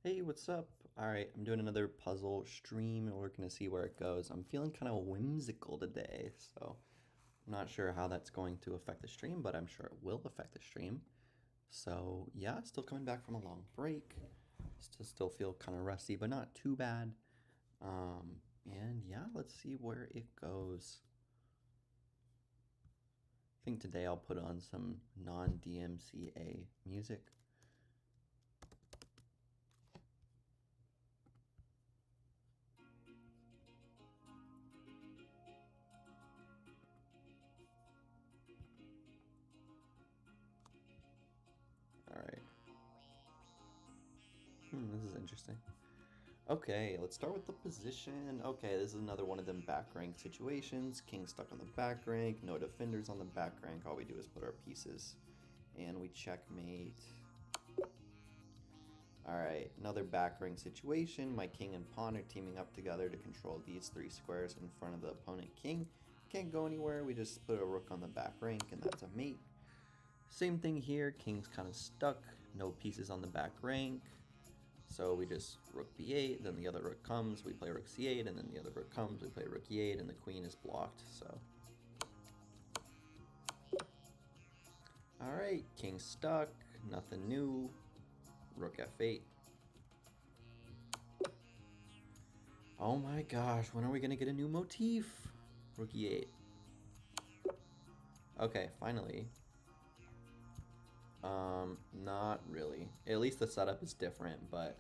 Hey, what's up? All right, I'm doing another puzzle stream and we're gonna see where it goes. I'm feeling kind of whimsical today, so I'm not sure how that's going to affect the stream, but I'm sure it will affect the stream. So, yeah, still coming back from a long break. Still feel kind of rusty, but not too bad. And yeah, let's see where it goes. I think today I'll put on some non-DMCA music. All right. This is interesting. Okay, let's start with the position. Okay, this is another one of them back rank situations. King stuck on the back rank, no defenders on the back rank. All we do is put our pieces and we checkmate. Alright, another back rank situation. My king and pawn are teaming up together to control these three squares in front of the opponent king. Can't go anywhere, we just put a rook on the back rank and that's a mate. Same thing here, king's kind of stuck, no pieces on the back rank. So we just rook b8, then the other rook comes, we play rook c8, and then the other rook comes, we play rook e8, and the queen is blocked, so. Alright, king stuck, nothing new, rook f8. Oh my gosh, when are we gonna get a new motif? Rook e8. Okay, finally. Not really. At least the setup is different, but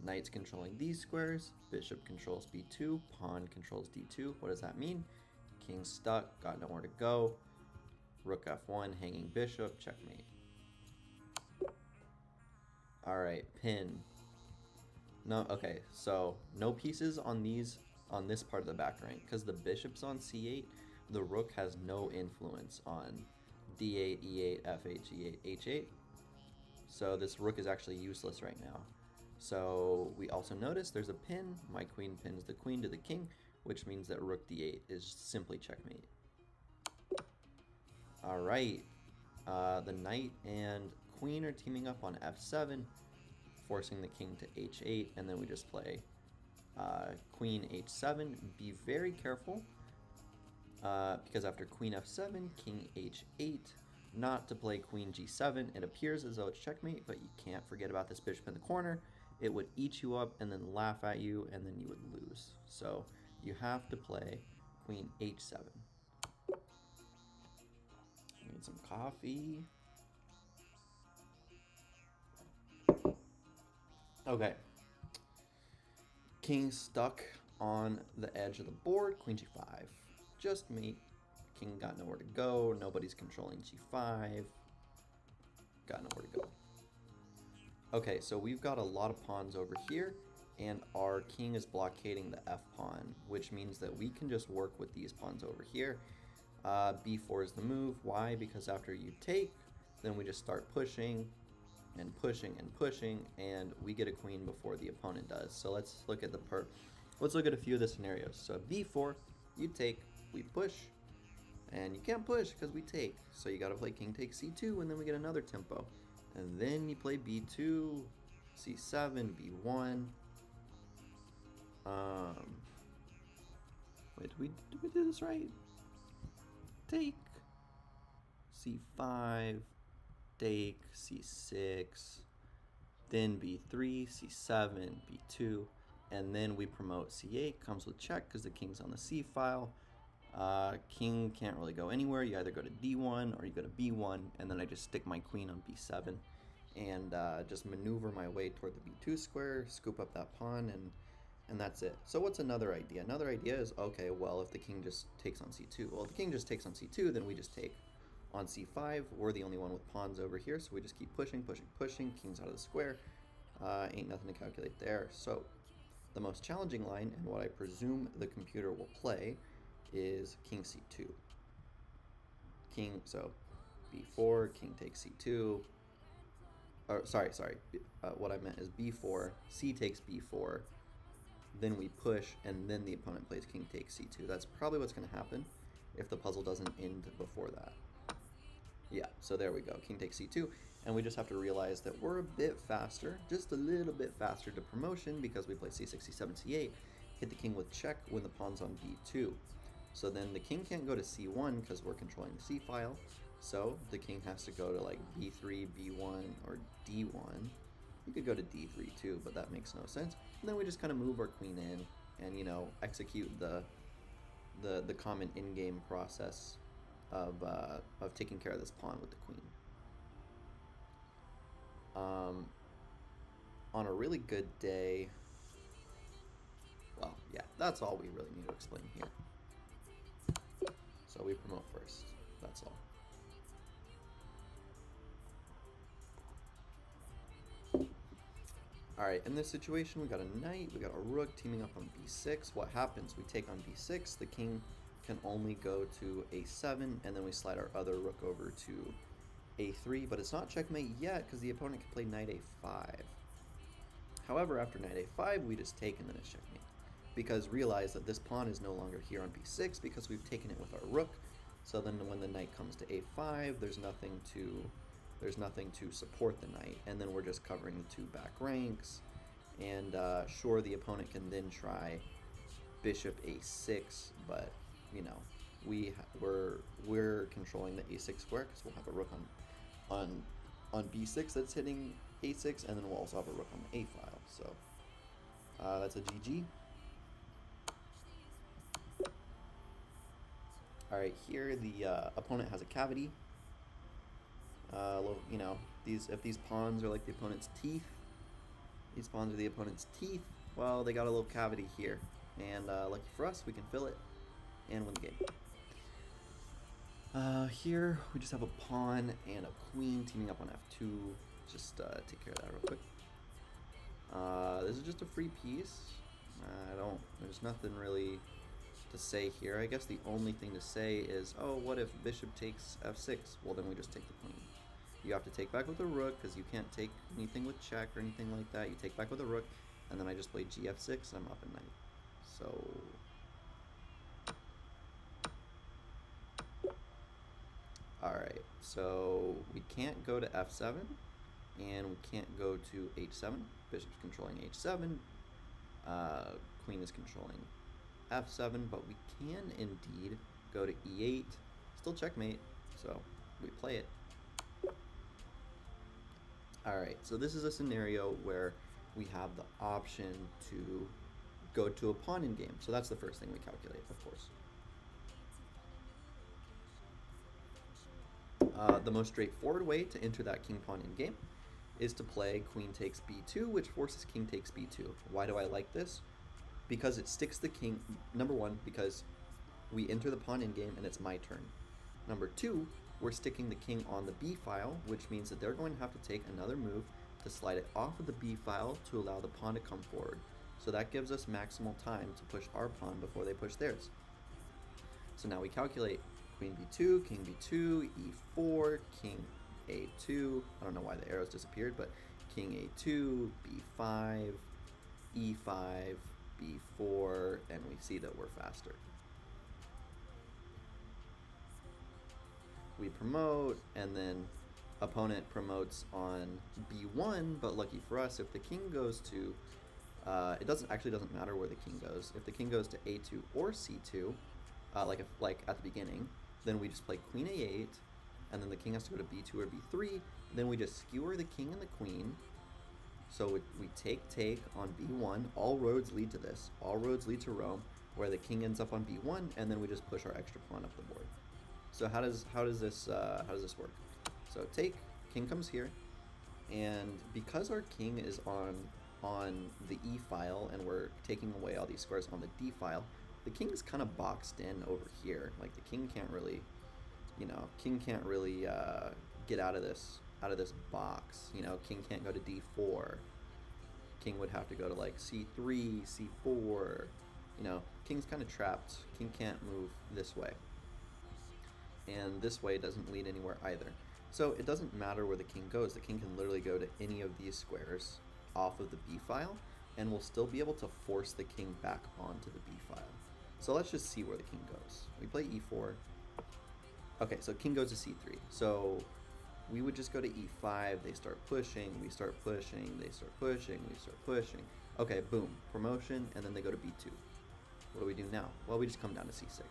knight's controlling these squares, bishop controls b2, pawn controls d2. What does that mean? King's stuck, got nowhere to go. Rook f1, hanging bishop, checkmate. Alright, pin. No, okay, so no pieces on this part of the back rank, because the bishop's on c8, the rook has no influence on d8, e8, f8, g8, h8. So this rook is actually useless right now. So we also notice there's a pin. My queen pins the queen to the king, which means that rook d8 is simply checkmate. All right, the knight and queen are teaming up on f7, forcing the king to h8, and then we just play queen h7. Be very careful, because after queen f7, king h8, not to play queen g7. It appears as though it's checkmate, but you can't forget about this bishop in the corner. It would eat you up and then laugh at you, and then you would lose. So you have to play queen h7. Need some coffee. Okay. King stuck on the edge of the board, queen g5. Just mate. King got nowhere to go, nobody's controlling g5. Got nowhere to go. Okay, so we've got a lot of pawns over here, and our king is blockading the f pawn, which means that we can just work with these pawns over here. b4 is the move. Why? Because after you take, then we just start pushing and pushing and pushing, and we get a queen before the opponent does. So let's look at let's look at a few of the scenarios. So b4, you take, we push, and you can't push because we take. So you got to play king takes c2, and then we get another tempo. And then you play b2, c7, b1. Wait, did we do this right? Take, c5, take, c6, then b3, c7, b2, and then we promote c8, comes with check because the king's on the c file. King can't really go anywhere. You either go to d1 or you go to b1, and then I just stick my queen on b7 and just maneuver my way toward the b2 square, scoop up that pawn, and that's it. So what's another idea? Another idea is, okay, well, if the king just takes on c2, well, if the king just takes on c2, then we just take on c5. We're the only one with pawns over here, so we just keep pushing, pushing, pushing. King's out of the square. Ain't nothing to calculate there. So the most challenging line, and what I presume the computer will play, is king c2. King, so b4, king takes c2. Or sorry, what I meant is b4, c takes b4, then we push, and then the opponent plays king takes c2. That's probably what's going to happen if the puzzle doesn't end before that. Yeah, so there we go, king takes c2. And we just have to realize that we're a bit faster, just a little bit faster to promotion because we play c6, c7, c8, hit the king with check when the pawn's on b2. So then the king can't go to c1 because we're controlling the c file. So the king has to go to like b3, b1, or d1. You could go to d3 too, but that makes no sense. And then we just kind of move our queen in and, you know, execute the common in-game process of taking care of this pawn with the queen. On a really good day, well, yeah, that's all we really need to explain here. So we promote first, that's all. Alright, in this situation, we got a knight, we got a rook teaming up on b6. What happens? We take on b6, the king can only go to a7, and then we slide our other rook over to a3, but it's not checkmate yet because the opponent can play knight a5. However, after knight a5, we just take and then it's checkmate. Because realize that this pawn is no longer here on b6 because we've taken it with our rook. So then when the knight comes to a5, there's nothing to support the knight, and then we're just covering the two back ranks. And sure, the opponent can then try bishop a6, but you know, we're controlling the a6 square because we'll have a rook on b6 that's hitting a6, and then we'll also have a rook on the a file. So that's a GG. All right, here the opponent has a cavity. You know, if these pawns are like the opponent's teeth, these pawns are the opponent's teeth. Well, they got a little cavity here, and lucky for us, we can fill it and win the game. Here we just have a pawn and a queen teaming up on f2. Just take care of that real quick. This is just a free piece. There's nothing really to say here. I guess the only thing to say is, oh, what if bishop takes f6? Well, then we just take the queen. You have to take back with a rook because you can't take anything with check or anything like that. You take back with a rook, and then I just play gf6, and I'm up at knight. So alright, so we can't go to f7, and we can't go to h7. Bishop's controlling h7, queen is controlling f7, but we can indeed go to e8, still checkmate, so we play it. Alright, so this is a scenario where we have the option to go to a pawn in game, so that's the first thing we calculate, of course. The most straightforward way to enter that king pawn in game is to play queen takes b2, which forces king takes b2. Why do I like this? Because it sticks the king, number one, because we enter the pawn in game and it's my turn. Number two, we're sticking the king on the b file, which means that they're going to have to take another move to slide it off of the b file to allow the pawn to come forward. So that gives us maximal time to push our pawn before they push theirs. So now we calculate queen b2, king b2, e4, king a2. I don't know why the arrows disappeared, but king a2, b5, e5, b4, and we see that we're faster. We promote, and then opponent promotes on b1, but lucky for us, if the king goes to, it doesn't matter where the king goes. If the king goes to a2 or c2, like at the beginning, then we just play queen a8, and then the king has to go to b2 or b3. Then we just skewer the king and the queen. So we take on b1. All roads lead to this. All roads lead to Rome, where the king ends up on b1, and then we just push our extra pawn up the board. So how does this work? So take, king comes here, and because our king is on the e file, and we're taking away all these squares on the d file, the king is kind of boxed in over here. Like the king can't really, get out of this box. You know, king can't go to d4. King would have to go to like c3, c4. You know, king's kind of trapped. King can't move this way. And this way doesn't lead anywhere either. So it doesn't matter where the king goes. The king can literally go to any of these squares off of the b file, and we'll still be able to force the king back onto the b file. So let's just see where the king goes. We play e4. Okay, so king goes to c3. So we would just go to e5. They start pushing. We start pushing. They start pushing. We start pushing. Okay, boom. Promotion, and then they go to b2. What do we do now? Well, we just come down to c6.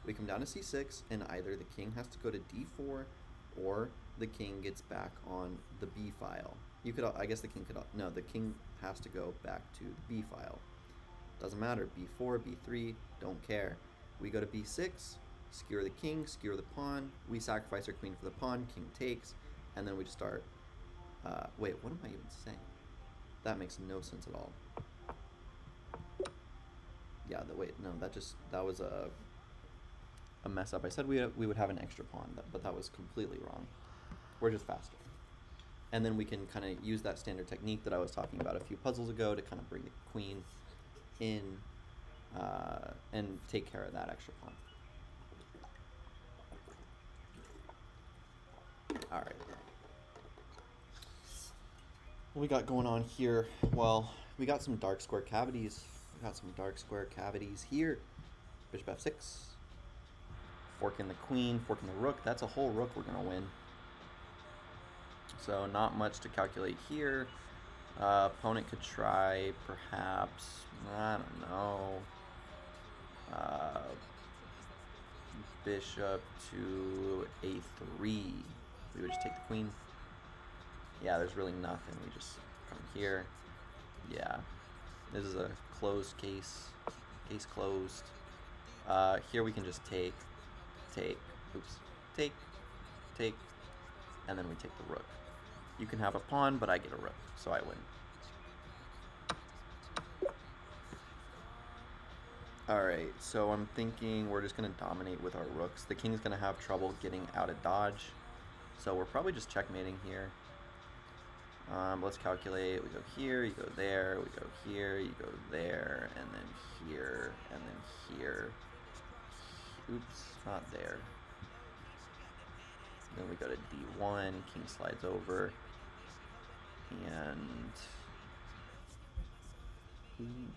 We come down to c6, and either the king has to go to d4, or the king gets back on the b file. You could, I guess the king could, no, the king has to go back to the b file. Doesn't matter, b4, b3, don't care. We go to b6, skewer the king, skewer the pawn, we sacrifice our queen for the pawn, king takes, and then we just start, wait, what am I even saying? That makes no sense at all. Yeah, wait, no, that was a mess up. I said we would have an extra pawn, but that was completely wrong. We're just faster. And then we can kind of use that standard technique that I was talking about a few puzzles ago to kind of bring the queen in and take care of that extra pawn. All right. What we got going on here? Well, we got some dark square cavities. We got some dark square cavities here. Bishop f6. Forking the queen, forking the rook. That's a whole rook we're going to win. So not much to calculate here. Opponent could try, perhaps, I don't know, bishop to a3. We would just take the queen. Yeah, there's really nothing. We just come here. Yeah, this is a closed case. Case closed. Here we can just take, oops, take, and then we take the rook. You can have a pawn, but I get a rook, so I win. Alright, so I'm thinking we're just going to dominate with our rooks. The king's going to have trouble getting out of dodge, so we're probably just checkmating here. Let's calculate. We go here, you go there, we go here, you go there, and then here, and then here. Oops, not there. Then we go to d1, king slides over, and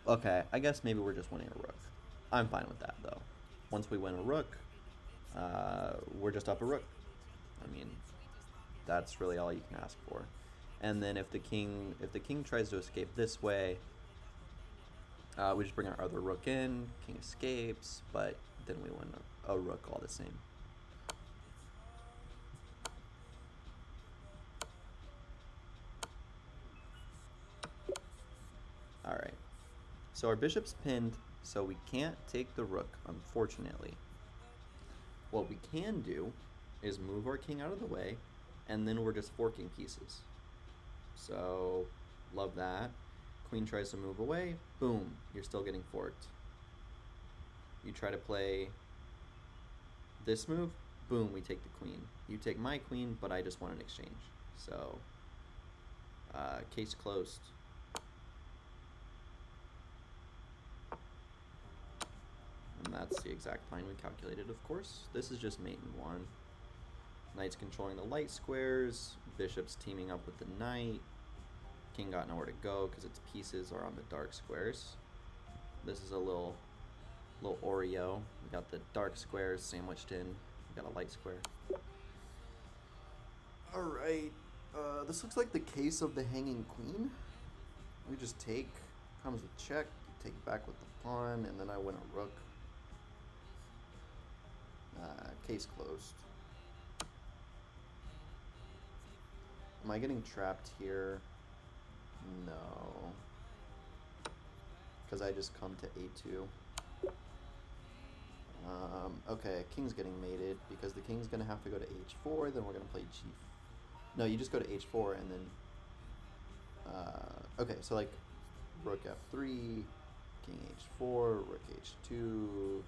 okay, I guess maybe we're just winning a rook. I'm fine with that though. Once we win a rook, we're just up a rook. I mean, that's really all you can ask for. And then if the king tries to escape this way, we just bring our other rook in, king escapes, but then we win a rook all the same. Alright, so our bishop's pinned, so we can't take the rook, unfortunately. What we can do is move our king out of the way, and then we're just forking pieces. So, love that. Queen tries to move away, boom, you're still getting forked. You try to play this move, boom, we take the queen. You take my queen, but I just want an exchange. So, case closed. And that's the exact line we calculated, of course. This is just mate in 1. Knight's controlling the light squares. Bishop's teaming up with the knight. King got nowhere to go because its pieces are on the dark squares. This is a little Oreo. We got the dark squares sandwiched in. We got a light square. Alright. This looks like the case of the hanging queen. We just take. Comes with check. You take back with the pawn, and then I win a rook. Case closed. Am I getting trapped here? No. Because I just come to a2. Okay, king's getting mated because the king's going to have to go to h4, then we're going to play g. No, you just go to h4 and then... okay, so like rook f3, king h4, rook h2,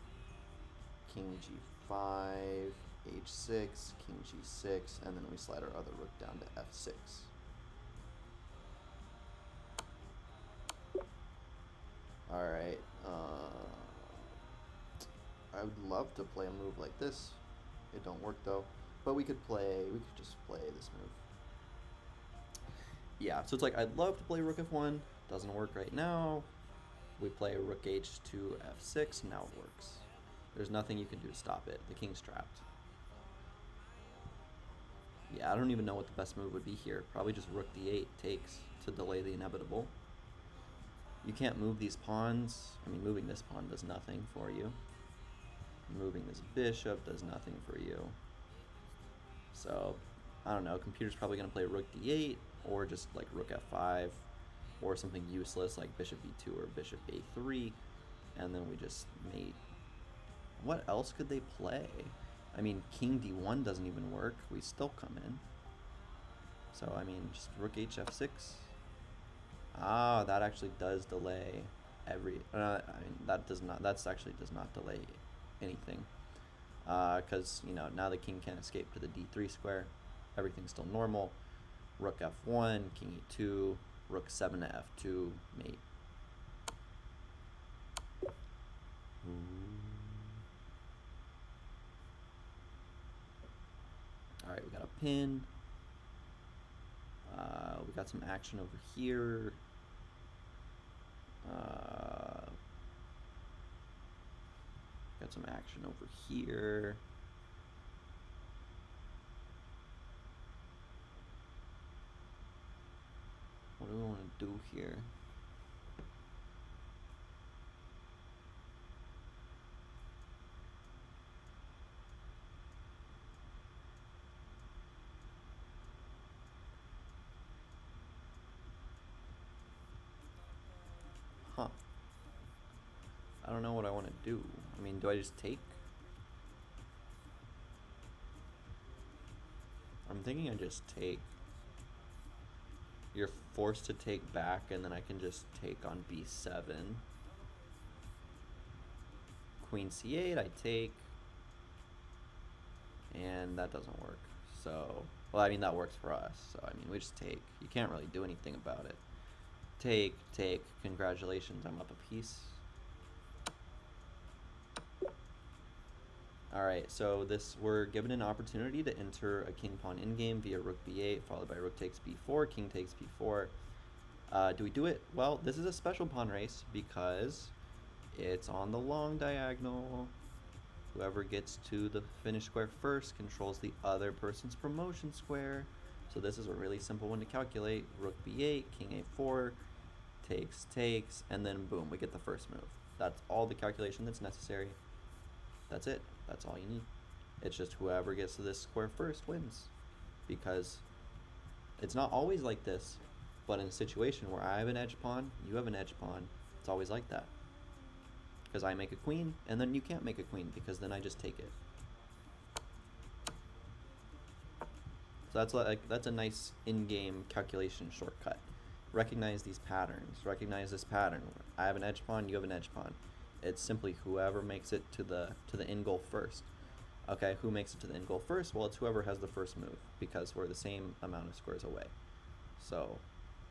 king g5, h6, king g6, and then we slide our other rook down to f6. Alright, I would love to play a move like this. It don't work though. But we could just play this move. Yeah, so it's like, I'd love to play rook f1, doesn't work right now. We play rook h2, f6, now it works. There's nothing you can do to stop it. The king's trapped. Yeah, I don't even know what the best move would be here. Probably just rook d8 takes to delay the inevitable. You can't move these pawns. I mean, moving this pawn does nothing for you. Moving this bishop does nothing for you. So, I don't know. Computer's probably going to play rook d8 or just like rook f5 or something useless like bishop b2 or bishop a3. And then we just mate. What else could they play? I mean, king d1 doesn't even work. We still come in. So, I mean, just rook hf6. Ah, that actually does delay every... I mean, that does not... That's actually does not delay anything. Because, you know, now the king can't escape to the d3 square. Everything's still normal. Rook f1, king e2, rook 7 to f2, mate. Alright, we got a pin. We got some action over here. Got some action over here. What do we want to do here? Huh. I don't know what I want to do. I mean, do I just take? I'm thinking I just take. You're forced to take back, and then I can just take on b7. Queen c8, I take. And that doesn't work. So, well, I mean, that works for us. So, I mean, we just take. You can't really do anything about it. Take, take. Congratulations, I'm up a piece. Alright, so we're given an opportunity to enter a king pawn in-game via rook b8, followed by rook takes b4, king takes b4. Do we do it? Well, this is a special pawn race because it's on the long diagonal. Whoever gets to the finished square first controls the other person's promotion square. So this is a really simple one to calculate. Rook b8, king a4, takes, takes, and then boom, we get the first move. That's all the calculation that's necessary. That's it. That's all you need. It's just whoever gets to this square first wins. Because it's not always like this, but in a situation where I have an edge pawn, you have an edge pawn, it's always like that. Because I make a queen, and then you can't make a queen, because then I just take it. So that's a nice in-game calculation shortcut. Recognize these patterns. Recognize this pattern. I have an edge pawn, you have an edge pawn. It's simply whoever makes it to the end goal first. Okay, who makes it to the end goal first? Well, it's whoever has the first move, because we're the same amount of squares away. So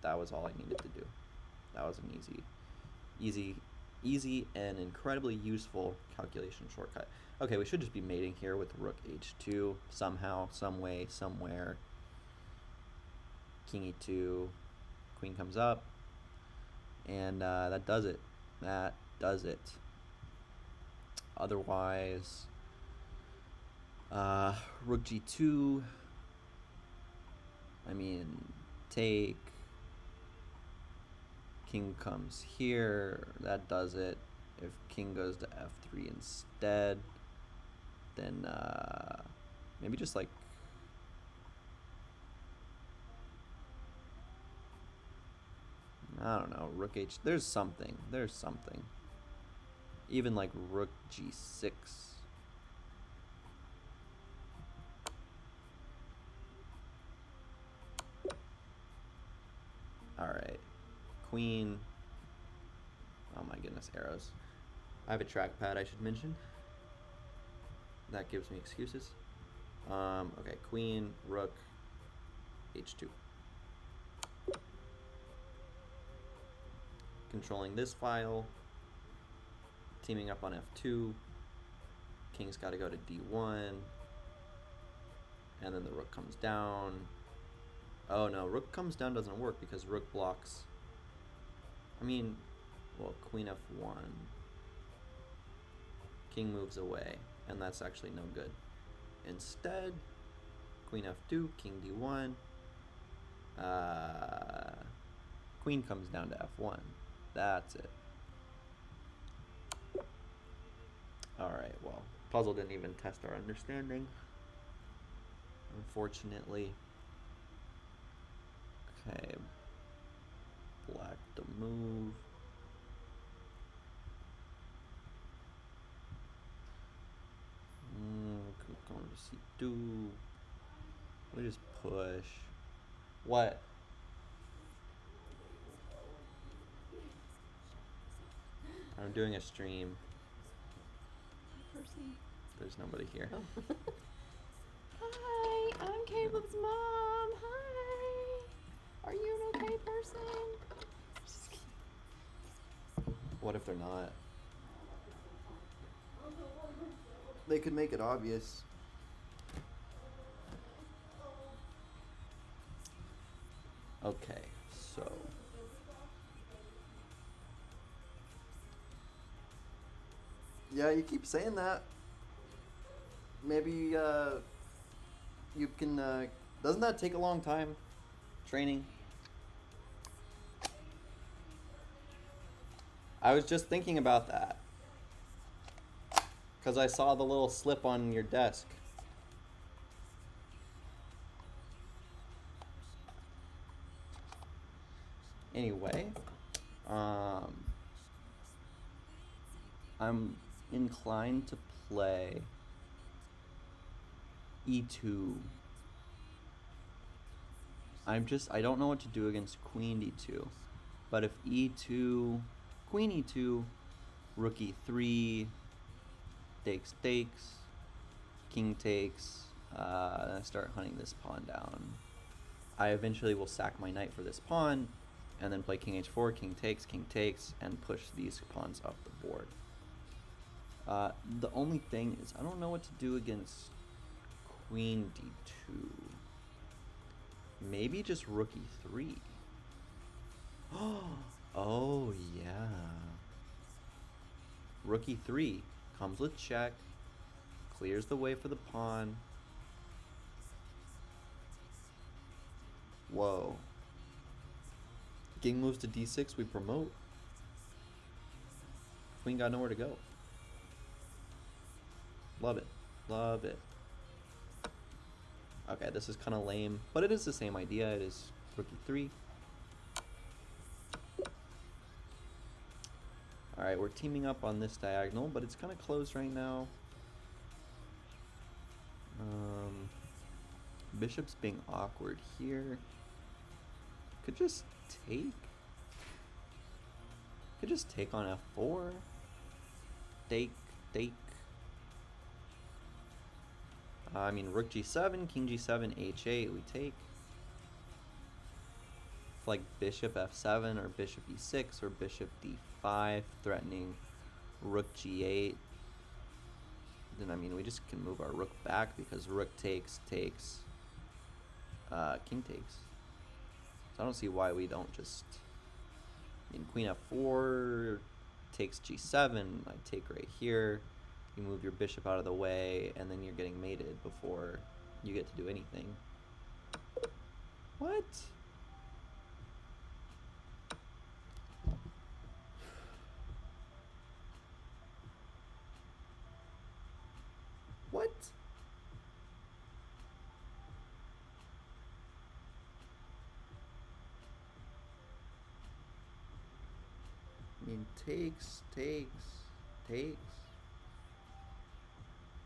that was all I needed to do. That was an easy and incredibly useful calculation shortcut. Okay, we should just be mating here with rook h2 somehow, some way, somewhere. King e2, queen comes up, and that does it. That does it. Otherwise, rook g2, I mean, take, king comes here, that does it. If king goes to f3 instead, then maybe just like, I don't know, rook h, there's something. Even like rook g6. Alright. Queen. Oh my goodness, arrows. I have a trackpad I should mention. That gives me excuses. Okay, queen, rook, h2. Controlling this file. Teaming up on f2. King's got to go to d1. And then the rook comes down. Oh no, rook comes down doesn't work because rook blocks. I mean, well, queen f1. King moves away, and that's actually no good. Instead, Queen F2, King D1. Queen comes down to F1. That's it. Alright, well, puzzle didn't even test our understanding, unfortunately. Okay, black to move. Going to C2. We just push. What? I'm doing a stream. Person. There's nobody here. Oh. Hi, I'm Caleb's mom. Hi. Are you an okay person? Just kidding. What if they're not? They could make it obvious. Okay, so yeah, you keep saying that. Maybe you can doesn't that take a long time? Training? I was just thinking about that. Cuz I saw the little slip on your desk. Anyway, I'm inclined to play E2. I don't know what to do against Queen D2. But if E2, Queen E2, Rook E3, takes, King takes, I start hunting this pawn down. I eventually will sack my knight for this pawn, and then play King H4, King takes, and push these pawns off the board. The only thing is, I don't know what to do against Queen D2. Maybe just Rook E3. Oh, yeah. Rook E3 comes with check, clears the way for the pawn. Whoa. King moves to D6, we promote. Queen got nowhere to go. Love it. Love it. Okay, this is kind of lame, but it is the same idea. It is Rook E3. Alright, we're teaming up on this diagonal, but it's kind of closed right now. Bishop's being awkward here. Could just take. Could just take on F4. Take. I mean, Rook G7, King G7, H8, we take. It's like Bishop F7 or Bishop E6 or Bishop D5 threatening Rook G8. Then, I mean, we just can move our Rook back because Rook takes, King takes. So I don't see why we don't just... I mean, Queen F4 takes G7, I take right here. You move your bishop out of the way, and then you're getting mated before you get to do anything. What? What? I mean, takes.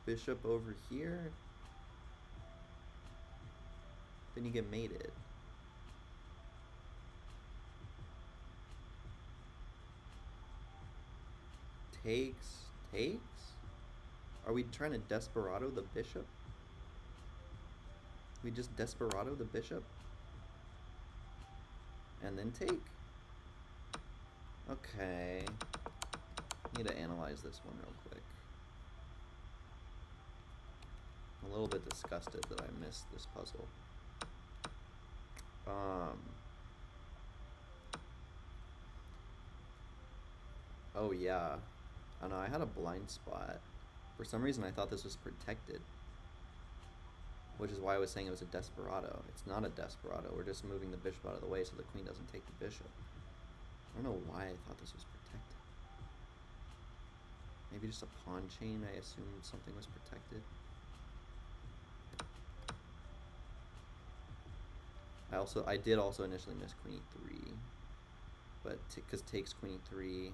Bishop over here. Then you get mated. Takes. Are we trying to desperado the bishop? We just desperado the bishop? And then take? Okay. Need to analyze this one real quick. I'm a little bit disgusted that I missed this puzzle. Oh yeah. Oh no, I had a blind spot. For some reason I thought this was protected. which is why I was saying it was a desperado. It's not a desperado. We're just moving the bishop out of the way so the queen doesn't take the bishop. I don't know why I thought this was protected. Maybe just a pawn chain. I assumed something was protected. I did also initially miss queen e3, but because takes queen e3,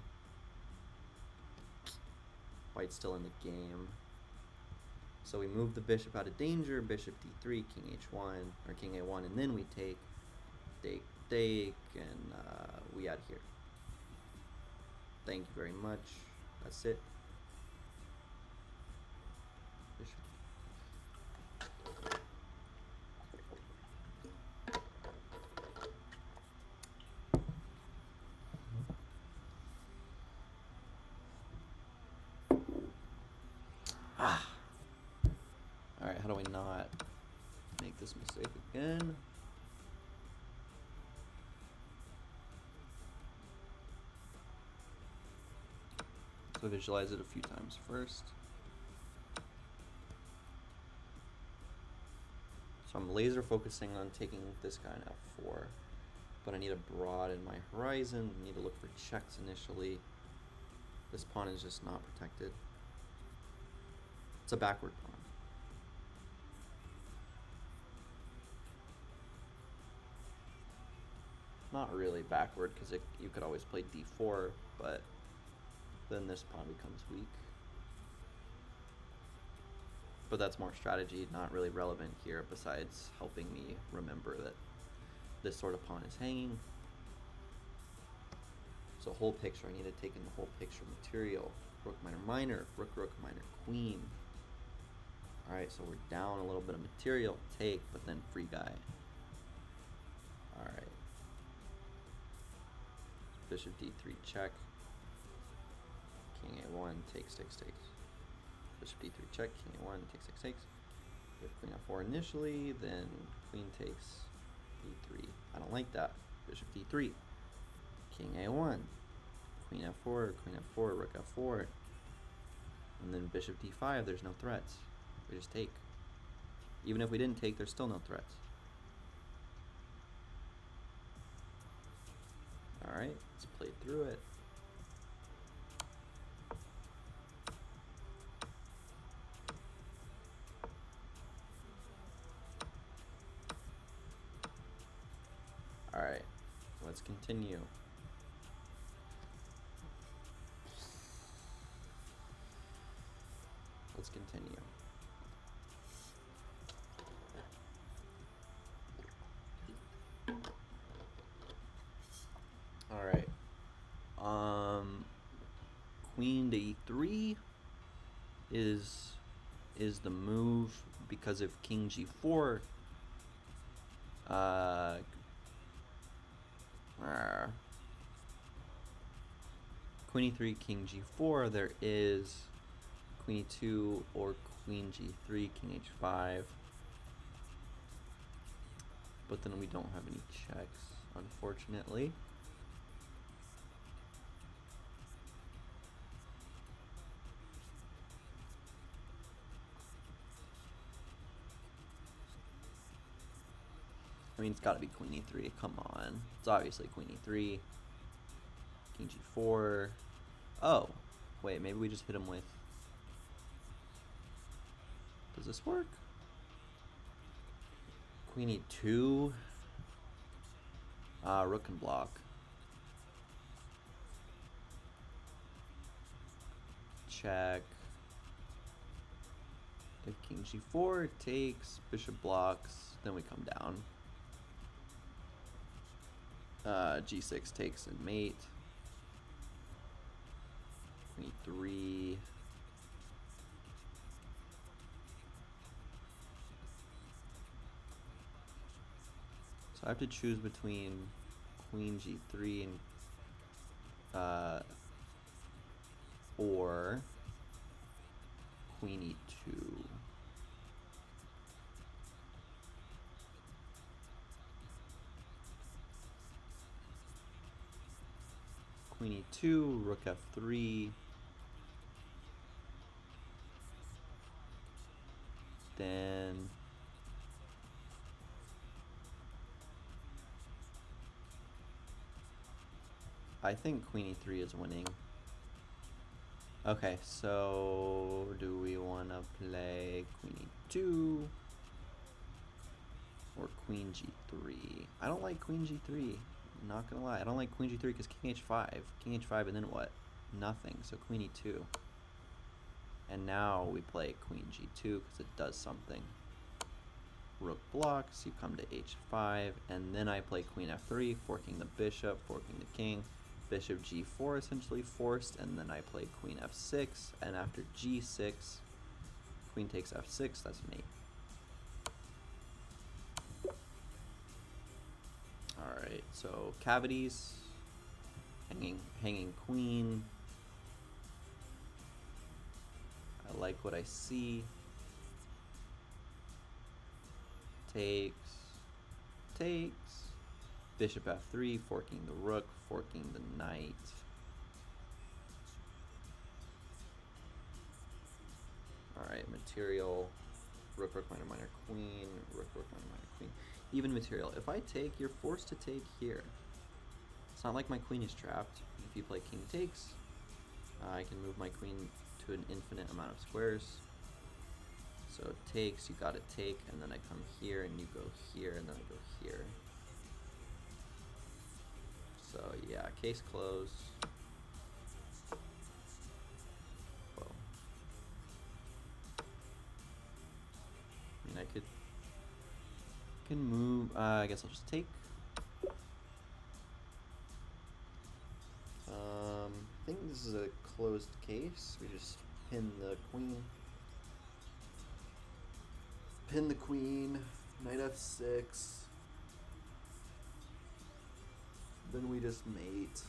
white's still in the game. So we move the bishop out of danger, bishop d3, king h1, or king a1, and then we take, and we out here. Thank you very much. That's it. Bishop. Alright, how do I not make this mistake again? So visualize it a few times first. So I'm laser focusing on taking this guy on f4, but I need a broad in my horizon. I need to look for checks initially. This pawn is just not protected. It's a backward pawn. Not really backward, because you could always play d4, but then this pawn becomes weak. But that's more strategy, not really relevant here, besides helping me remember that this sort of pawn is hanging. So whole picture, I need to take in the whole picture material. Rook minor minor, rook rook minor queen. Alright, so we're down a little bit of material, take, but then free guy. Alright. Bishop d3 check. King a1 takes. Bishop d3 check, king a1 takes. We have queen f4 initially, then queen takes d3. I don't like that. Bishop d3. King a1. Queen f4, rook f4. And then bishop d5, there's no threats. We just take. Even if we didn't take, there's still no threats. Alright, let's play through it. Alright, let's continue. Let's continue. Alright. Queen to e3 is the move, because if king g4 queen e3, king g4, there is queen e2 or queen g3, king h5, but then we don't have any checks, unfortunately. I mean, it's got to be queen e3. Come on. It's obviously queen e3. King g4. Oh. Wait, maybe we just hit him with... Does this work? Queen e2. Rook can block. Check. If king g4 takes, bishop blocks, then we come down. G6 takes and mate. Queen e3. So I have to choose between queen g3 and or queen e2. Queen e2, rook f3, then I think queen e3 is winning. Okay, so do we want to play queen e2 or queen g3? I don't like queen g3. I'm not gonna lie, I don't like queen g3 because king h5. King h5 and then what? Nothing. So queen e2. And now we play queen g2 because it does something. Rook blocks, you come to h5, and then I play queen f3, forking the bishop, forking the king. Bishop g4 essentially forced, and then I play queen f6, and after g6, queen takes f6, that's mate. Alright, so cavities, hanging queen. I like what I see. Takes, bishop f3, forking the rook, forking the knight. Alright, material, rook, minor, queen, rook, minor, queen. Even material. If I take, you're forced to take here. It's not like my queen is trapped. If you play king takes, I can move my queen to an infinite amount of squares. So it takes, you gotta take, and then I come here, and you go here, and then I go here. So yeah, case closed. Whoa. I mean, I can move, I guess I'll just take. I think this is a closed case. We just pin the queen. Pin the queen, knight f6. Then we just mate.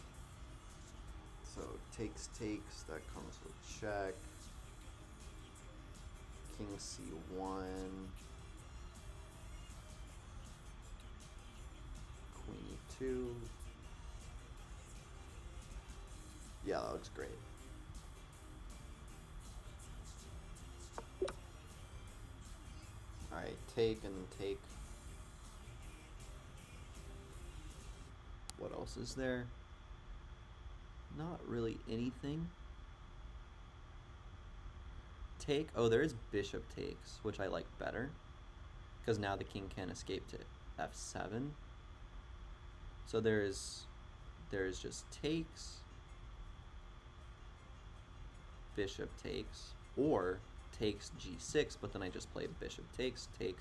So takes, that comes with check. King c1. Queen e2. Yeah, that looks great. Alright, take and take. What else is there? Not really anything. Take. Oh, there is bishop takes, which I like better. Because now the king can't escape to f7. So there's just takes, bishop takes, or takes g6, but then I just play bishop takes, take,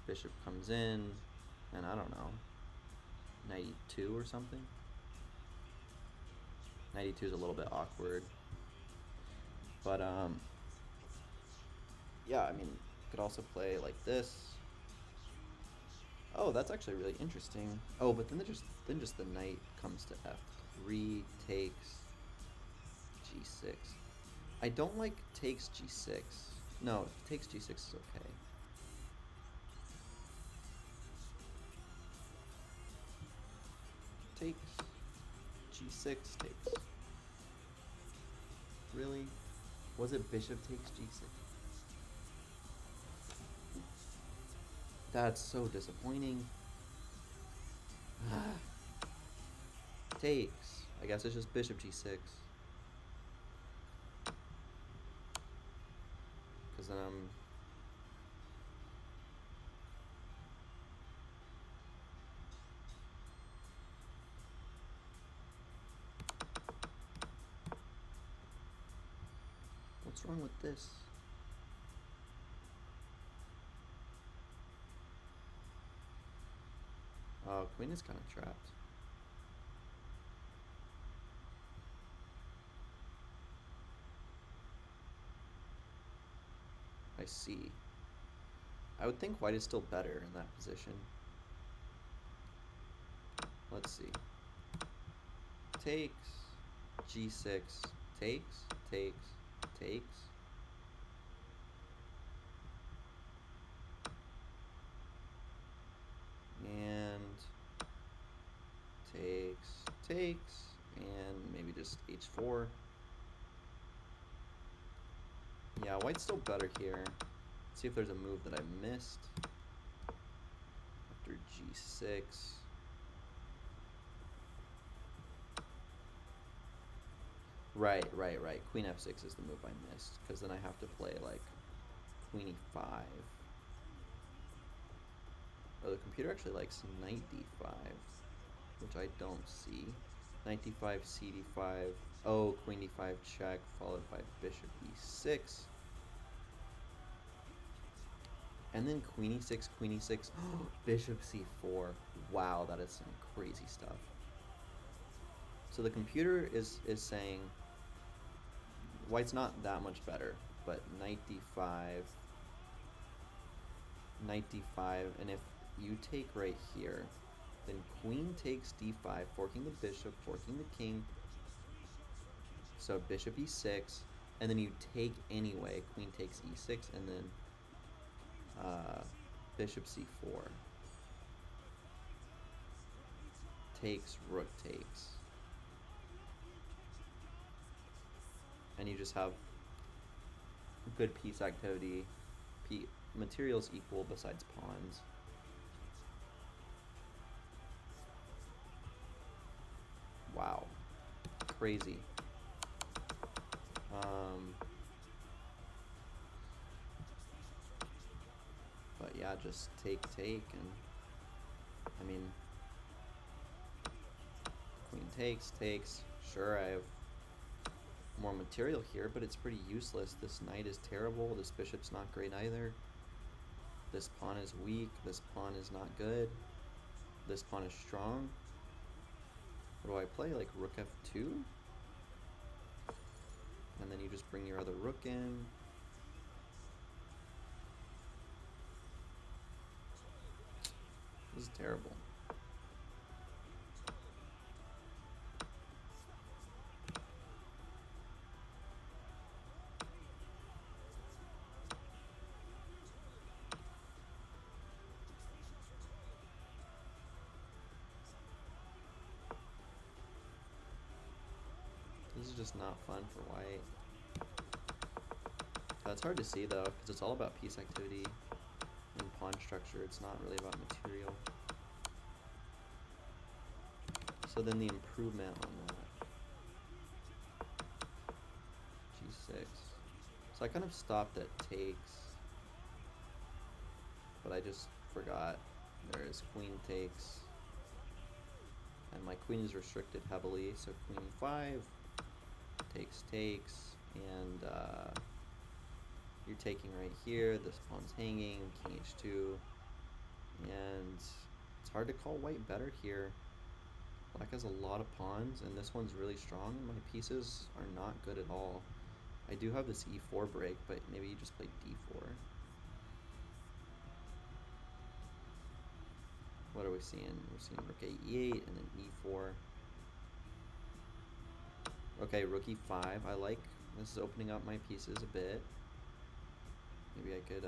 bishop comes in, and I don't know, knight e2 or something. Knight e2 is a little bit awkward, but yeah, I mean, could also play like this. Oh, that's actually really interesting. Oh, but then just the knight comes to f3, takes g6. I don't like takes g6. No, takes g6 is okay. Takes g6 takes. Really? Was it bishop takes g6? That's so disappointing. Takes. I guess it's just bishop g6. Because then I'm... What's wrong with this? Oh, queen is kind of trapped. I see. I would think white is still better in that position. Let's see. Takes, g6, takes, and takes, and maybe just h4. Yeah, white's still better here. see if there's a move that I missed. After g6. Right. Queen f6 is the move I missed, because then I have to play like queen e5. Oh, the computer actually likes knight d5, which I don't see. Knight d5, c d5. Oh, queen d5 check, followed by bishop e6. And then queen e6, bishop c4. Wow, that is some crazy stuff. So the computer is saying white's not that much better, but knight d5, and if you take right here, then queen takes d5, forking the bishop, forking the king. So bishop e6, and then you take anyway, queen takes e6, and then bishop c4. Takes, rook takes. And you just have good piece activity. Materials equal besides pawns. Wow. Crazy. But yeah, just take, and I mean, queen takes. Sure, I have more material here, but it's pretty useless. This knight is terrible. This bishop's not great either. This pawn is weak. This pawn is not good. This pawn is strong. What do I play? Like rook f2? And then you just bring your other rook in. This is terrible. This is just not fun for white. It's hard to see though, because it's all about piece activity and pawn structure. It's not really about material. So then the improvement on that. g6. So I kind of stopped at takes, but I just forgot there is queen takes. And my queen is restricted heavily, so queen e5, takes, and you're taking right here, this pawn's hanging, king h2, and it's hard to call white better here. Black has a lot of pawns, and this one's really strong, and my pieces are not good at all. I do have this e4 break, but maybe you just play d4. What are we seeing? We're seeing rook e8, and then e4. Okay, rook e5. I like this is opening up my pieces a bit. Maybe I could,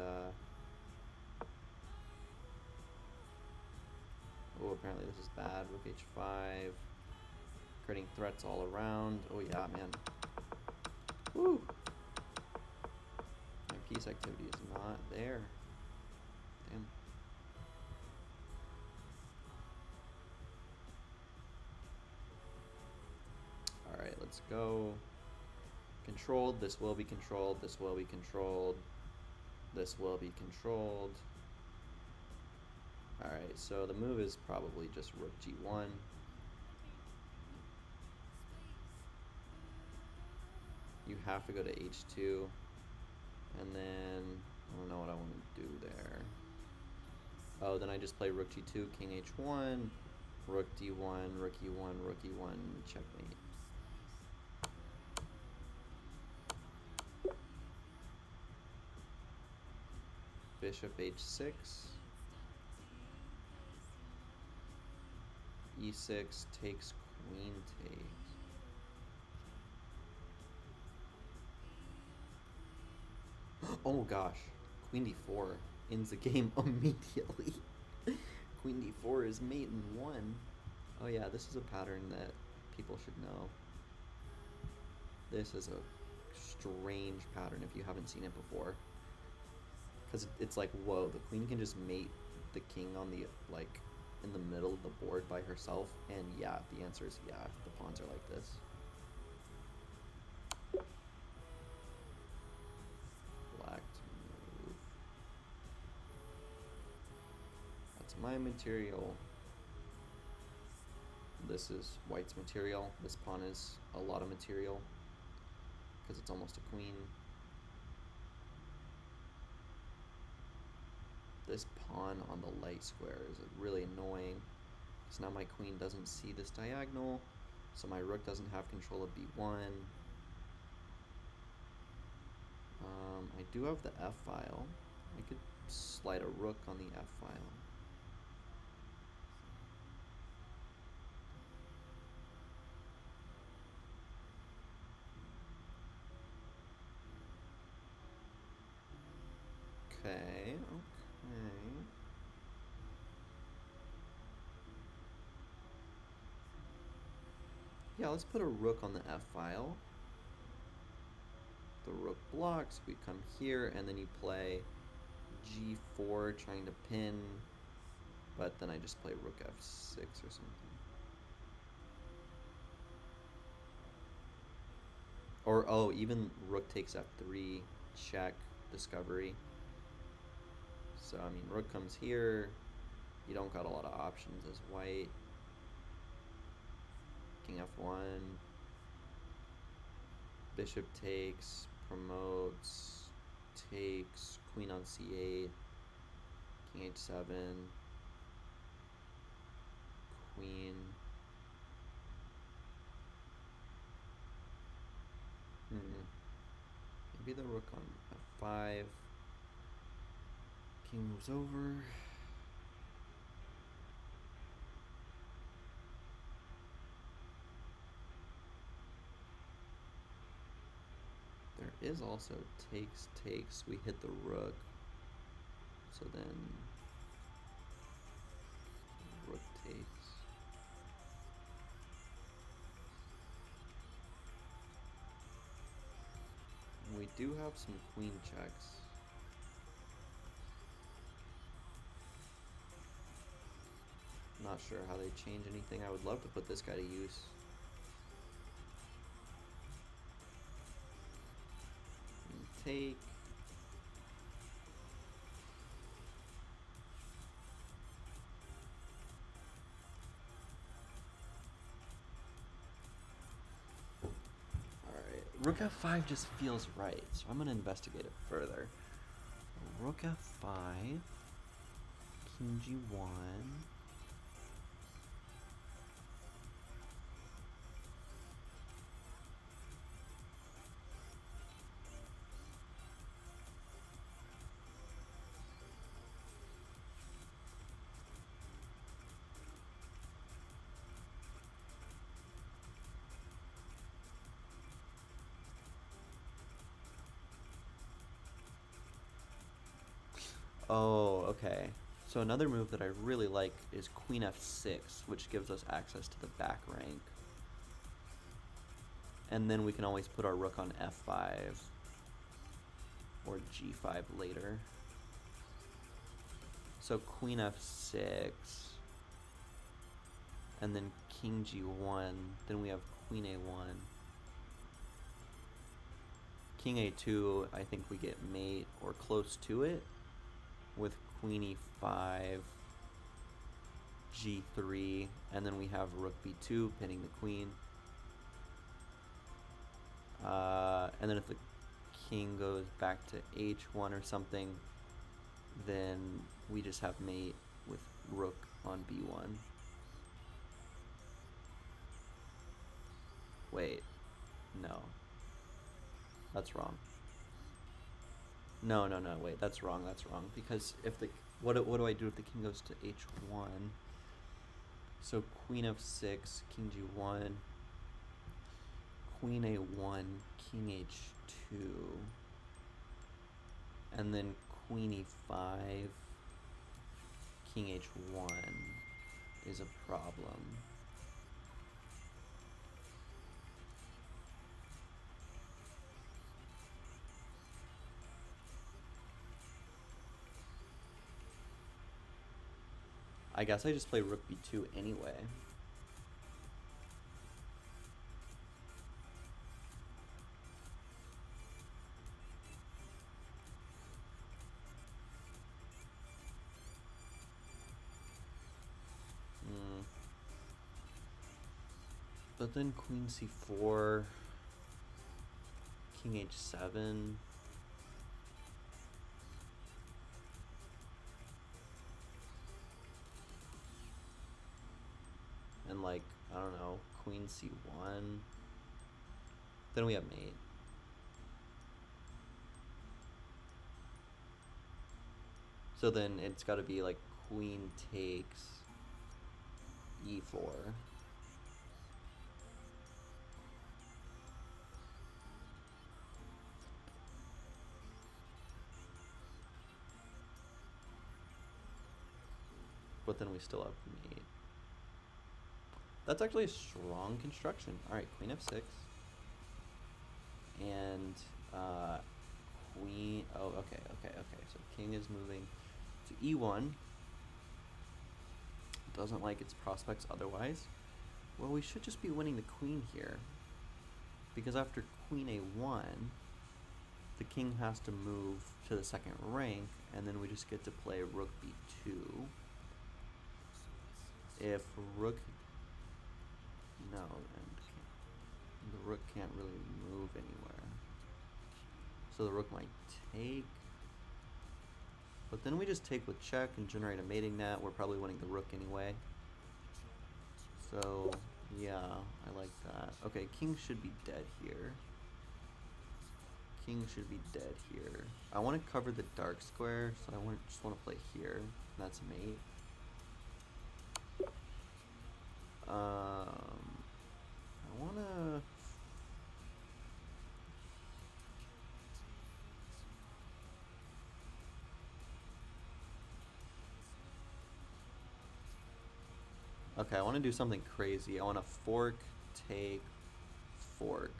oh, apparently this is bad. Rook h5. Creating threats all around. Oh yeah, man. Woo! My piece activity is not there. Damn. Alright, let's go. Controlled. This will be controlled. This will be controlled. This will be controlled. Alright, so the move is probably just rook g1. You have to go to h2. And then, I don't know what I want to do there. Oh, then I just play rook g2, king h1, rook d1, rook e1, rook e1, checkmate. Bishop h6. e6 takes, queen takes. Oh gosh, queen d4 ends the game immediately. Queen d4 is mate in 1. Oh yeah, this is a pattern that people should know. This is a strange pattern if you haven't seen it before. Because it's like, whoa, the queen can just mate the king on the, like, in the middle of the board by herself. And yeah, the answer is yeah, the pawns are like this. Black to move. That's my material. This is white's material. This pawn is a lot of material because it's almost a queen. This pawn on the light square is really annoying because now my queen doesn't see this diagonal, so my rook doesn't have control of b1. I do have the f file. I could slide a rook on the f file. Okay, okay. Yeah, let's put a rook on the f file. The rook blocks, we come here, and then you play g4 trying to pin, but then I just play rook f6 or something. Or, oh, even rook takes f3, check, discovery. So, I mean, rook comes here, you don't got a lot of options as white. King f1, bishop takes, promotes, takes, queen on c8, king h7, queen. Maybe the rook on f5, king moves over. There is also takes, takes. We hit the rook. So then rook takes. And we do have some queen checks. Not sure how they change anything. I would love to put this guy to use. Take. Alright, rook f5 just feels right, so I'm going to investigate it further. Rook f5, king g1. Oh, okay. So another move that I really like is queen f6, which gives us access to the back rank. And then we can always put our rook on f5 or g5 later. So queen f6, and then king g1, then we have queen a1. King a2, I think we get mate or close to it with queen e5, g3, and then we have rook b2 pinning the queen. And then if the king goes back to h1 or something, then we just have mate with rook on b1. Wait, no. That's wrong. No, wait, that's wrong, because if the, what do I do if the king goes to h1? So queen f6, king g1, queen a1, king h2, and then queen e5, king h1 is a problem. I guess I just play rook b2 anyway. But then queen c4, king h7. And like, I don't know, queen c1. Then we have mate. So then it's got to be like queen takes e4. But then we still have mate. That's actually a strong construction. All right, queen f6. And queen, oh, okay. So king is moving to e1. Doesn't like its prospects otherwise. Well, we should just be winning the queen here. Because after queen a1, the king has to move to the second rank, and then we just get to play rook b2. If rook, no, and the rook can't really move anywhere. So the rook might take. But then we just take with check and generate a mating net. We're probably winning the rook anyway. So, yeah, I like that. Okay, king should be dead here. King should be dead here. I want to cover the dark square, so I just want to play here. That's mate. I want to... Okay, I want to do something crazy. I want to fork, take, fork.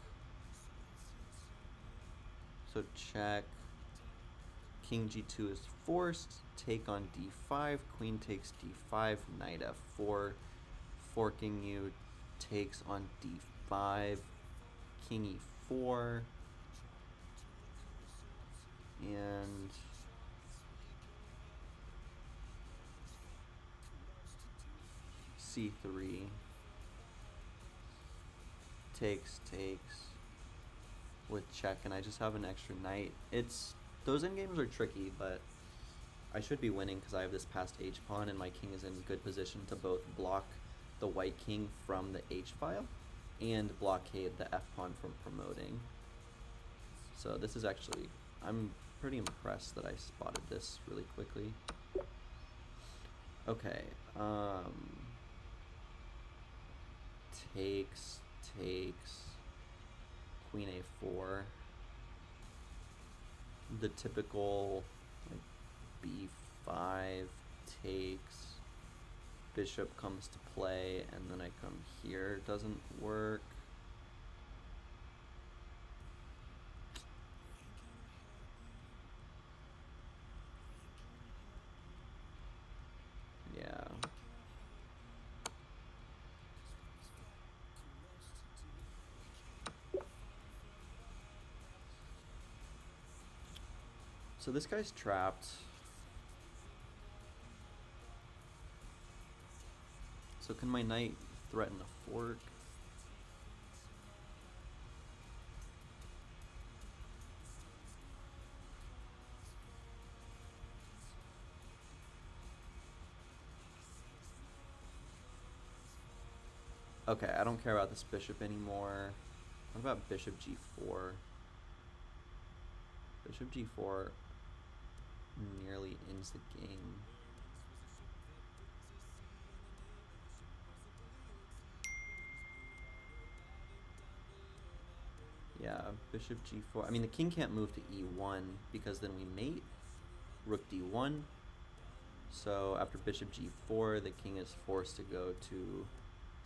So check. King g2 is forced. Take on d5. Queen takes d5. Knight f4. Forking you takes on d5. King e4. And c3. Takes with check, and I just have an extra knight. Those endgames are tricky, but I should be winning because I have this passed h pawn, and my king is in good position to both block the white king from the h file and blockade the f pawn from promoting. So this is actually, I'm pretty impressed that I spotted this really quickly. Okay, takes, queen a4, the typical like b5 takes, bishop comes to play, and then I come here, doesn't work. Yeah. So this guy's trapped. So can my knight threaten a fork? Okay, I don't care about this bishop anymore. What about bishop g4? Bishop g4 nearly ends the game. Yeah, bishop g4. I mean, the king can't move to e1 because then we mate. Rook d1. So after bishop g4, the king is forced to go to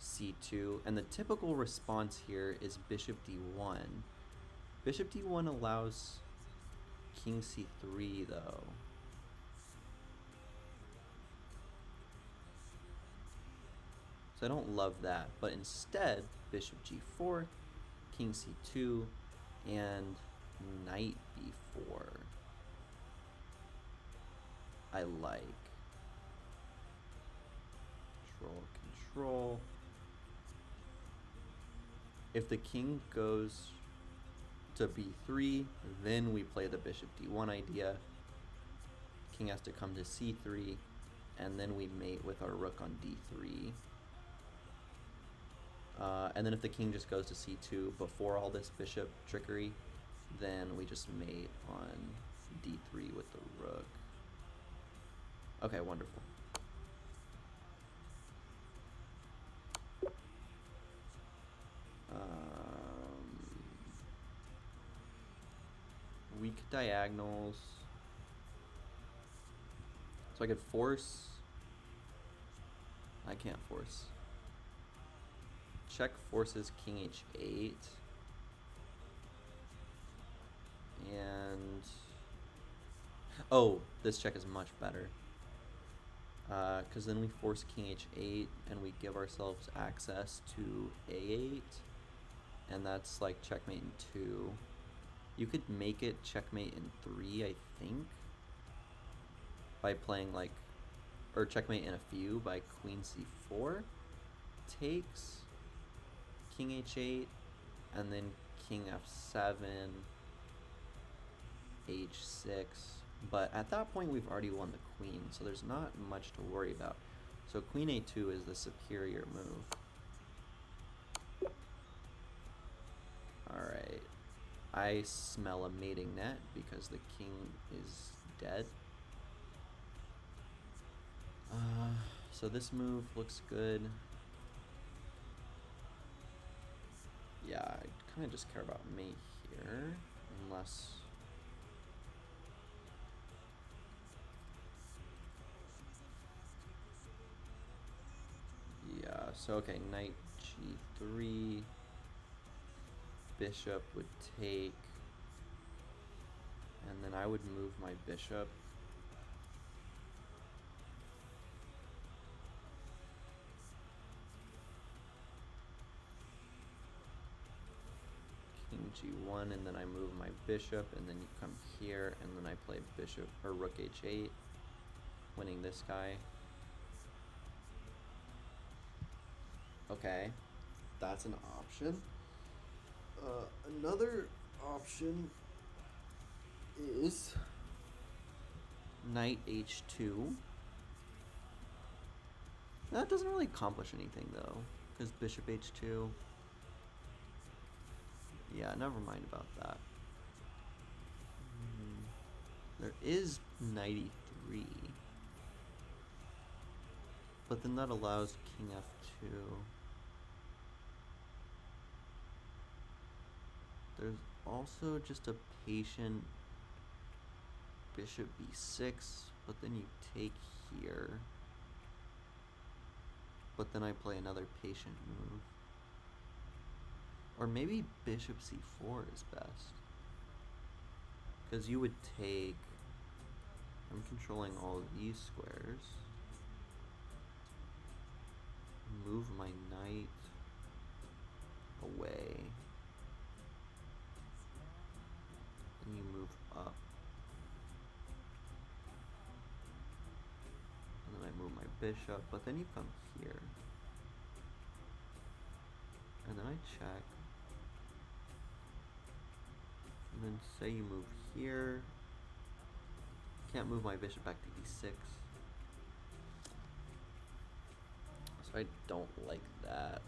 c2. And the typical response here is bishop d1. Bishop d1 allows king c3, though. So I don't love that. But instead, bishop g4, king c2, and knight b4. I like. Control, control. If the king goes to b3, then we play the bishop d1 idea. King has to come to c3, and then we mate with our rook on d3. And then if the king just goes to c2 before all this bishop trickery, then we just mate on d3 with the rook. Okay, wonderful. Weak diagonals. So I could force. I can't force. Check forces king h8. And oh, this check is much better. Because then we force king h8 and we give ourselves access to a8. And that's like checkmate in 2. You could make it checkmate in 3, I think. By playing like, or checkmate in a few by queen c4. Takes, king h8, and then king f7, h6. But at that point we've already won the queen, so there's not much to worry about. So queen a2 is the superior move. Alright. I smell a mating net because the king is dead. So this move looks good. Yeah, I kind of just care about mate here, unless... Yeah, so okay, knight g3, bishop would take, and then I would move my bishop. King g1, and then I move my bishop, and then you come here, and then I play bishop, or rook h8, winning this guy. Okay, that's an option. Another option is knight h2. That doesn't really accomplish anything though, because bishop h2. Yeah, never mind about that. There is knight e3, but then that allows king f2. There's also just a patient bishop b6, but then you take here. But then I play another patient move. Or maybe bishop c4 is best. Because you would take... I'm controlling all of these squares. Move my knight away. And you move up. And then I move my bishop, but then you come here. And then I check. And then say you move here. Can't move my bishop back to e6. So I don't like that.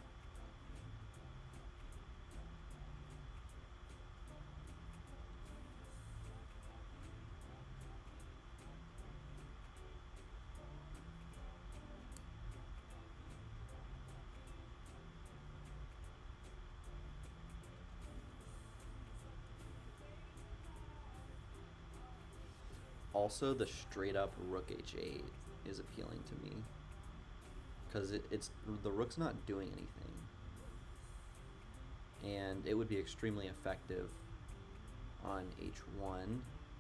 Also, the straight up rook h8 is appealing to me. Because it's the rook's not doing anything. And it would be extremely effective on h1.